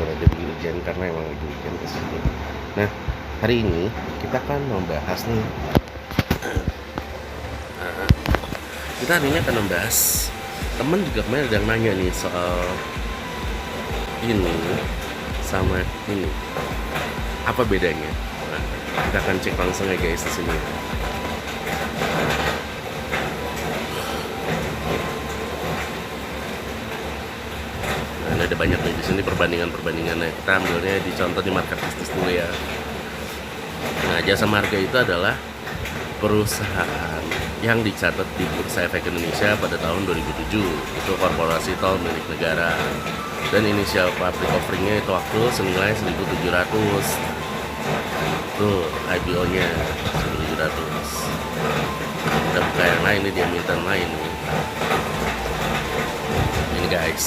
suara jadi hujan karena emang lagi hujan di sini. Nah, hari ini kita akan membahas nih. Kita hari ini akan membahas, temen juga kemarin ada yang nanya nih soal ini sama ini. Apa bedanya? Nah, kita akan cek langsung ya guys di sini. Nah, ada banyak nih di sini perbandingannya. Kita ambilnya di contoh di market bisnis dulu ya. Nah, Jasa Marga itu adalah perusahaan yang dicatat di Bursa Efek Indonesia pada tahun 2007. Itu korporasi tol milik negara. Dan inisial public offering-nya itu waktu senilai 1.700. Tuh IPO-nya 1.700. Kita buka yang lain nih, dia minta lain nih. Ini guys,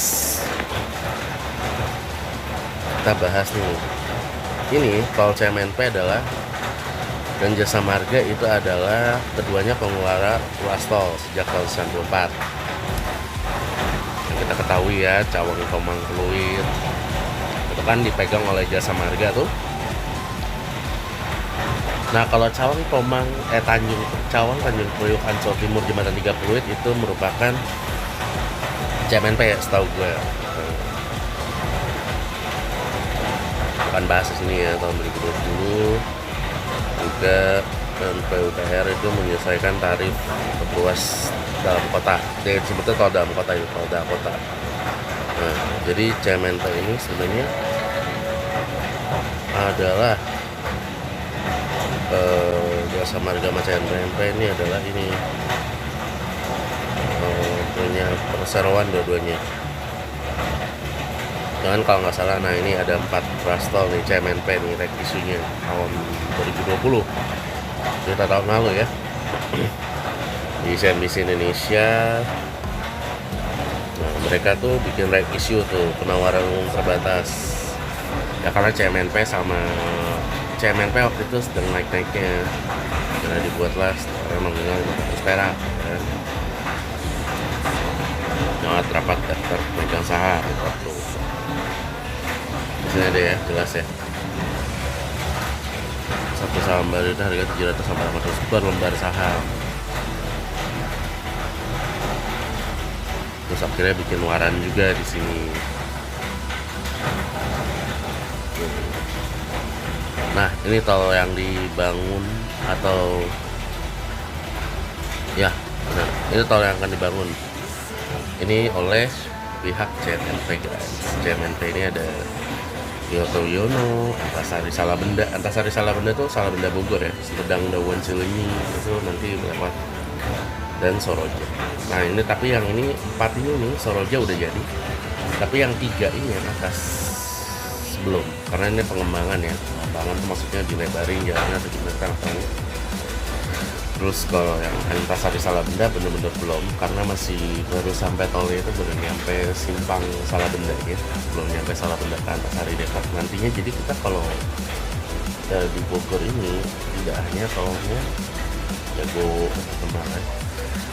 kita bahas nih. Ini tol CMNP adalah dan Jasa Marga itu adalah keduanya pengelola ruas tol sejak tahun 1994. Yang kita ketahui ya, Cawang Tomang Pluit itu kan dipegang oleh Jasa Marga tuh. Nah, kalau Cawang Tomang Tanjung Priok Ancol Timur Jembatan 3 Pluit itu merupakan CMNP ya, setahu gue. Akan bahas di sini ya, tahun 2020 juga, dan PUPR itu menyesuaikan tarif ruas dalam kota. Jadi sebetulnya tol dalam kota itu, tol dalam kota. Nah, jadi CMNP ini sebenarnya adalah Jasa Marga sama CMNP ini adalah ini punya perseroan dua-duanya. Jangan kalau nggak salah, nah ini ada 4 ruas tol nih CMNP nih, revisinya tahun 2020, kita tahun lalu ya. Di CNBC Indonesia, nah mereka tuh bikin revisi tuh, penawaran umum terbatas ya, karena CMNP waktu itu sedang naik-naiknya, karena dibuatlah nominal 500 perak kan. Nyawa rapat daftar pemegang saham waktu ini ada ya, jelas ya. Satu saham baru itu harga 700 sampai 800 per lembar saham. Terus akhirnya bikin waran juga di sini. Nah, ini tol yang dibangun atau ya, benar. Ini tol yang akan dibangun ini oleh pihak CMNP guys. CMNP ini ada Yoto Yono, Antasari Salabenda itu Salabenda Bogor ya, Sumedang Dawan Cileunyi itu nanti lewat, dan Soroja. Nah ini tapi yang ini 4 ini nih, Soroja udah jadi, tapi yang 3 ini yang atas belum, karena ini pengembangan ya. Pengembangan itu maksudnya dilebarin jalannya atau gimana kan. Terus kalau yang Antasari Salabenda bener-bener belum, karena masih baru sampai tolnya itu baru nyampe simpang Salabenda ya, belum nyampe Salabenda ke Antasari dekat nantinya. Jadi kita kalau di Bogor ini tidak hanya tolnya Jago kemarin,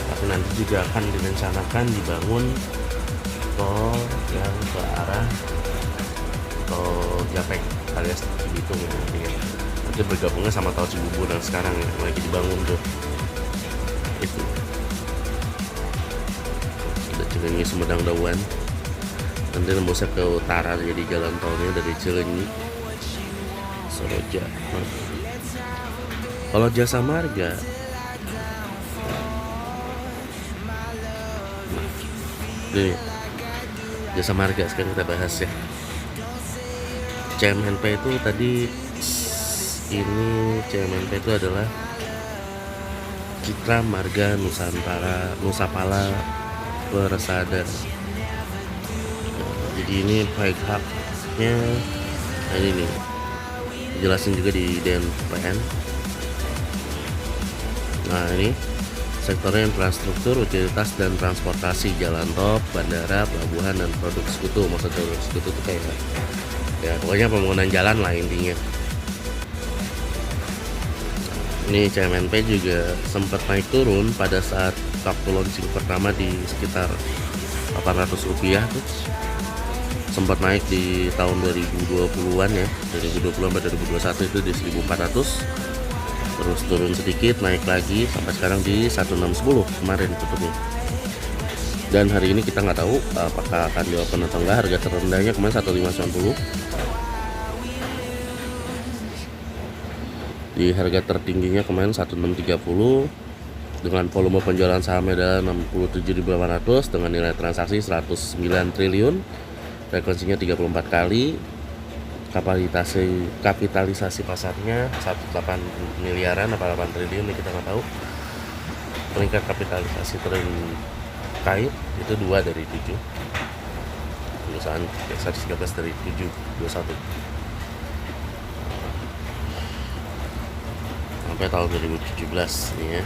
tapi nanti juga akan direncanakan dibangun tol yang ke arah tol Japek alias Cibitung ya nanti ya. Nanti bergabungnya sama tol Cibubur dan sekarang ya lagi dibangun tuh. Itu udah Cileunyi Sumedang Dawan, nanti nembusnya ke utara jadi jalan tolnya dari Cileunyi Soroja. Nah, kalau Jasa Marga, ini Jasa Marga sekarang kita bahas ya. CMNP itu tadi, ini CMNP itu adalah Citra Marga Nusapala Persada. Jadi ini baik haknya, nah ini nih dijelasin juga di DNPN. Nah ini sektornya infrastruktur, utilitas dan transportasi, jalan tol, bandara, pelabuhan, dan produk sekutu. Maksud produk sekutu itu kayak ya pokoknya pembangunan jalan lah intinya. Ini CMNP juga sempat naik turun pada saat waktu launching pertama di sekitar 800 rupiah tuh. sempat naik di tahun 2020-an ya, 2020 sampai 2021 itu di 1400, terus turun sedikit naik lagi sampai sekarang di 1610 kemarin tutupnya. Dan hari ini kita nggak tahu apakah akan di open atau enggak. Harga terendahnya kemarin 1590, di harga tertingginya kemarin 1630, dengan volume penjualan sahamnya adalah 67.800 dengan nilai transaksi 109 triliun, frekuensinya 34 kali, kapitalisasi pasarnya 18 miliaran apa 8 triliun ini kita nggak tahu. Peringkat kapitalisasi terkait itu 2 dari 7, perusahaan 113 dari 721 sampai tahun 2017 ini ya.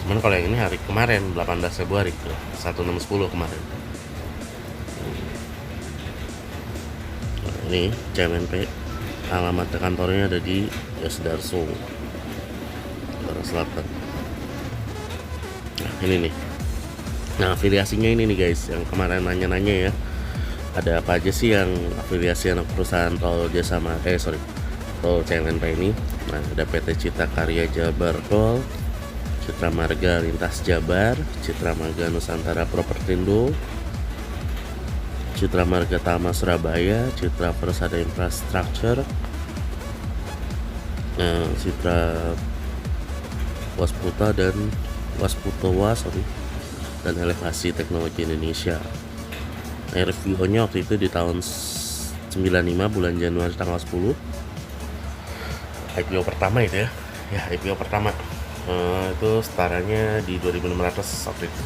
Cuman kalau yang ini hari kemarin 18 Februari tuh 1610 kemarin. Ini CMNP, alamat kantornya ada di Yosudarso, Utara Selatan. Nah ini nih, nah afiliasinya ini nih guys, yang kemarin nanya-nanya ya, ada apa aja sih yang afiliasi anak perusahaan tol tol CMNP ini. Nah ada PT Cita Karya Jabar Tol, Citra Marga Lintas Jabar, Citra Marga Nusantara Propertindo, Citra Marga Tama Surabaya, Citra Persada Infrastructure, Citra Wasputa dan dan Elevasi Teknologi Indonesia. RVO-nya waktu itu di tahun 95 bulan Januari tanggal 10. IPO pertama itu ya. Ya, IPO pertama. Itu setaranya di 2.600 waktu itu.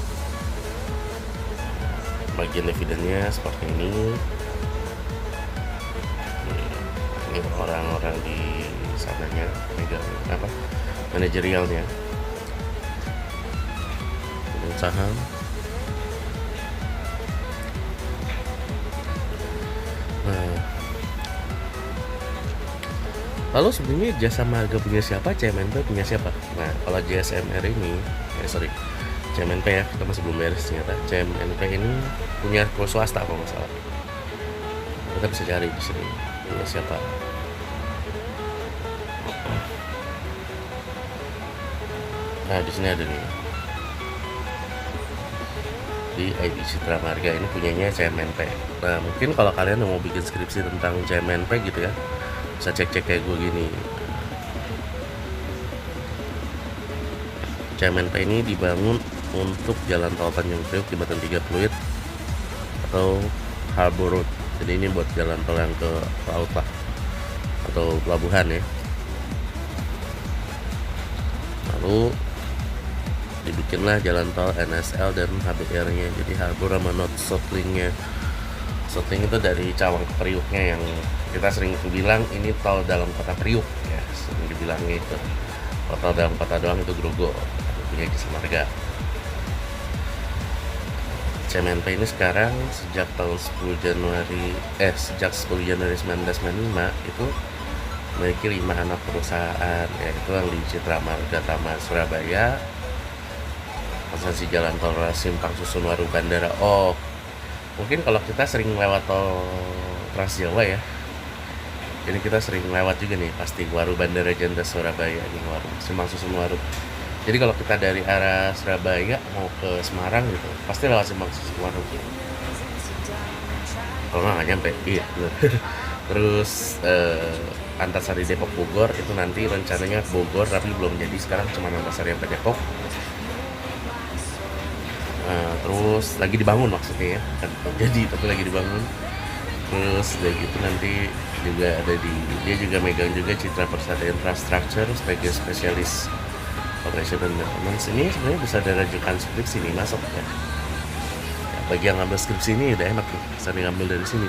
Bagian dividennya seperti ini. Ini orang-orang di sananya, manajerialnya, saham. Nah, lalu sebenarnya Jasa Marga punya siapa, CMNP punya siapa? Nah, kalau JSMR ini, CMNP ya, kita masih belum beres ternyata. CMNP ini punya swasta apa masalah? Kita bisa cari di sini punya siapa. Nah, di sini ada nih. Di ID Citra Marga ini punyanya CMNP. Nah, mungkin kalau kalian mau bikin skripsi tentang CMNP gitu ya, bisa cek-cek kayak gue gini. CMNP ini dibangun untuk jalan tol Tanjung Priok jembatan 3 Pluit atau Harbor Road. Jadi ini buat jalan tol yang ke laut lah, atau pelabuhan ya. Lalu dibikinlah jalan tol NSL dan HBR-nya. Jadi Harbor sama North South-nya. South-nya itu dari Cawang ke Priuknya, yang kita sering bilang ini tol dalam kota Priuk ya, sering dibilangnya itu. Kalau tol dalam kota doang itu Grogol, punya Jasa Marga. CMNP ini sekarang sejak 10 Januari 1995 itu memiliki 5 anak perusahaan, yaitu yang di Citra Marga Tama Surabaya, Konsensi Jalan Tol Simpang Susun Waru Bandara. Oh, mungkin kalau kita sering lewat tol Trans Jawa ya, jadi kita sering lewat juga nih pasti Waru Bandara Janda Surabaya nih, Waru Simpang Susun Waru. Jadi kalau kita dari arah Surabaya mau ke Semarang gitu, pasti lewat Simpang Susun Waru gitu. Kalau nggak nyampe, iya. Terus Antasari Depok Bogor itu nanti rencananya Bogor, tapi belum jadi sekarang, cuma Antasari sampai Depok. Terus lagi dibangun maksudnya ya, kan jadi tapi lagi dibangun. Terus udah gitu nanti juga ada dia juga megang juga Citra Persada Infrastructure sebagai spesialis operation and maintenance. Ini sebenarnya bisa dirajukan skripsi nih, masuk ya. Bagi yang ngambil skripsi ini udah enak nih, bisa diambil dari sini.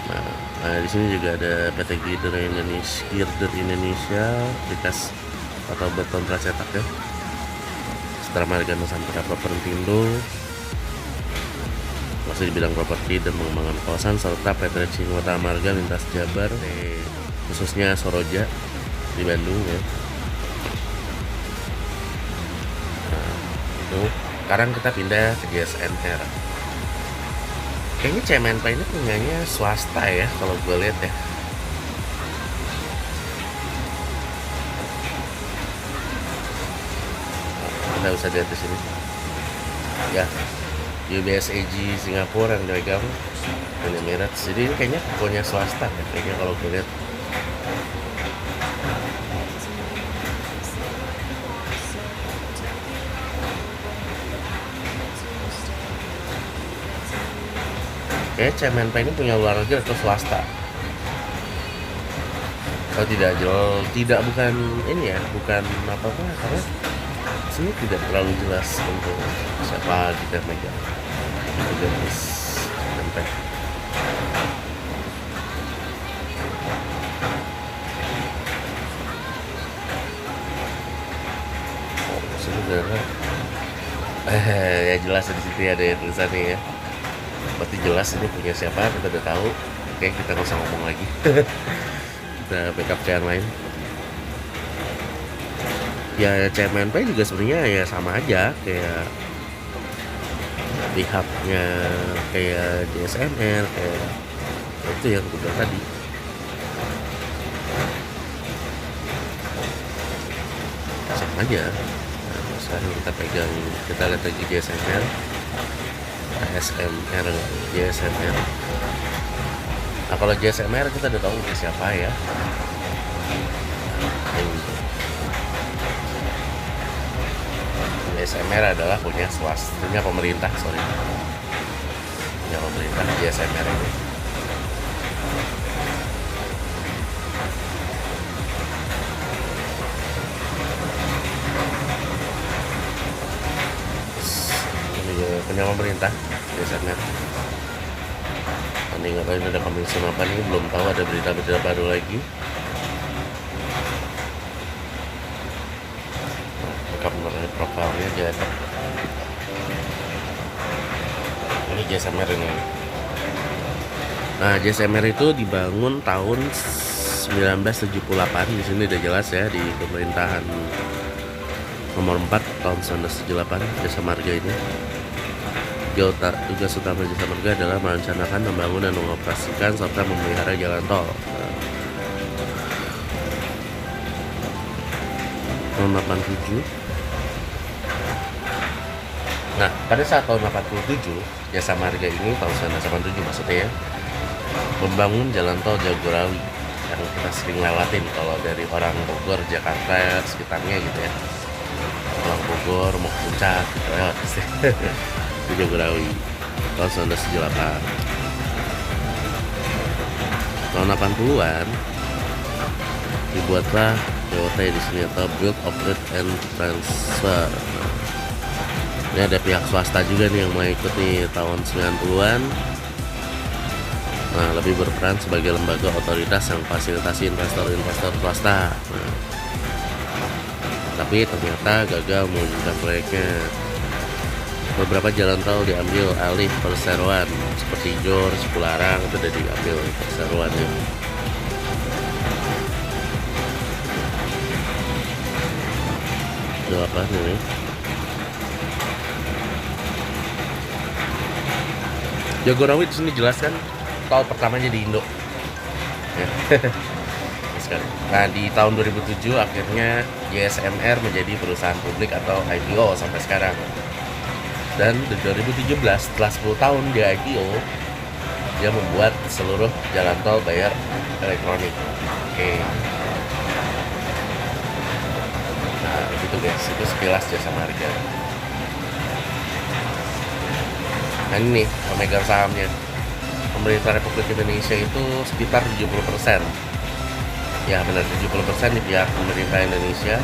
Nah, di sini juga ada PT Girder Indonesia, bekas atau beton pracetak ya. Citra Marga Nusantara Propertindo, masih di bidang properti dan pengembangan kawasan, serta PT Cingota Marga Lintas Jabar, khususnya Soroja di Bandung ya. Nah, itu sekarang kita pindah ke JSMR. Kayaknya CMNP ini punyanya swasta ya kalau gue lihat ya. Kita bisa lihat di sini. Ya, UBS AG Singapura yang pegang Uni Emirat. Jadi ini kayaknya punya swasta ya, kayaknya kalau gue lihat. Kayak CMNP ini punya luar negeri atau swasta. Kalau tidak bukan ini ya, bukan apa-apa karena sini tidak terlalu jelas untuk siapa kita megang jenis CMNP. Oh, sebenarnya ya jelas di situ ada ya tulisannya ya. Berarti jelas ini punya siapa, kita udah tahu. Oke, kita nggak usah ngomong lagi. Kita backup ke yang lain. Ya CMNP juga sebenarnya ya sama aja kayak pihaknya kayak JSMR, kayak itu yang gue bilang tadi. Sama aja. Nah, sekarang kita pegang, kita lihat lagi JSMR, ASMR, JSMR. Nah kalau JSMR kita udah tahu siapa ya. JSMR adalah punya pemerintah, punya pemerintah JSMR ini. Punya pemerintah JSMR. Ini nggak tahu ini ada komitmen apa nih, belum tahu, ada berita-berita baru lagi. Menurut profilnya aja. Ini JSMR ini. Nah JSMR itu dibangun tahun 1978. Di sini udah jelas ya, di pemerintahan nomor 4 tahun 1978 Jasa Marga ini. Tugas utama Jasa Marga adalah merencanakan, membangun dan mengoperasikan serta memelihara jalan tol. Tahun 87. Nah, pada saat tahun 87, Jasa Marga ini tahun 1987 maksudnya ya, membangun jalan tol Jagorawi yang kita sering lewatin kalau dari orang Bogor, Jakarta, sekitarnya gitu ya. Orang Bogor mau ke Puncak gitu lewat di Jagorawi tahun 1978. Tahun 80-an dibuatlah BOT di sini atau Build, Operate and Transfer. Ini ada pihak swasta juga nih yang mau ikut nih tahun 90-an. Nah, lebih berperan sebagai lembaga otoritas yang fasilitasi investor-investor swasta. Nah, tapi ternyata gagal mewujudkan proyeknya. Beberapa jalan tol diambil alih perseroan seperti Jor, Cipularang itu udah diambil perseroan ya. Itu apa nih? Jagorawi di sini jelaskan tol pertamanya di Indo. Ya. Nah di tahun 2007 akhirnya JSMR menjadi perusahaan publik atau IPO sampai sekarang. Dan di 2017 setelah 10 tahun dia IPO, dia membuat seluruh jalan tol bayar elektronik. Oke. Nah gitu guys, itu sekilas Jasa Marga. Nah ini nih pemegang sahamnya, pemerintah Republik Indonesia itu sekitar 70%. Ya benar, 70% di pihak pemerintah Indonesia.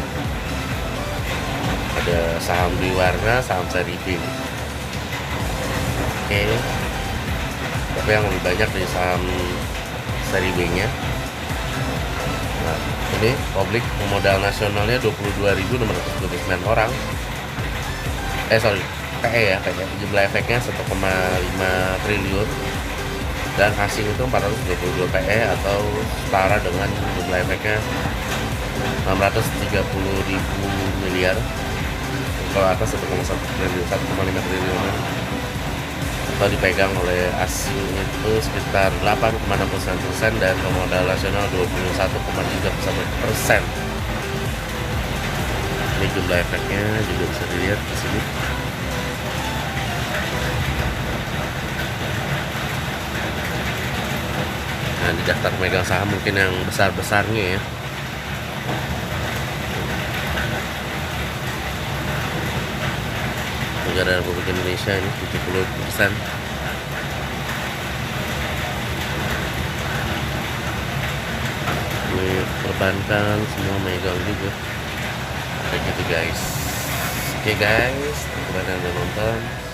Ada saham Dwi Warna, saham seri B. Oke. Tapi yang lebih banyak di saham seri B-nya. Nah, ini publik modal nasionalnya 22.629 orang. PE ya, jumlah efeknya 1,5 triliun. Dan asing itu 422 PE atau setara dengan jumlah efeknya 630.000 miliar. Kalau atas 1,1 triliun, 1,5 triliun. atau dipegang oleh asing itu sekitar 8,69% dan pemodal nasional 21,3%. Ini jumlah efeknya juga bisa dilihat di sini. Nah, di daftar pemegang saham mungkin yang besar-besarnya ya. Negara Republik Indonesia ini 70%. Ini perbankan semua megang juga. Kayak gitu guys. Oke guys, terima kasih udah nonton.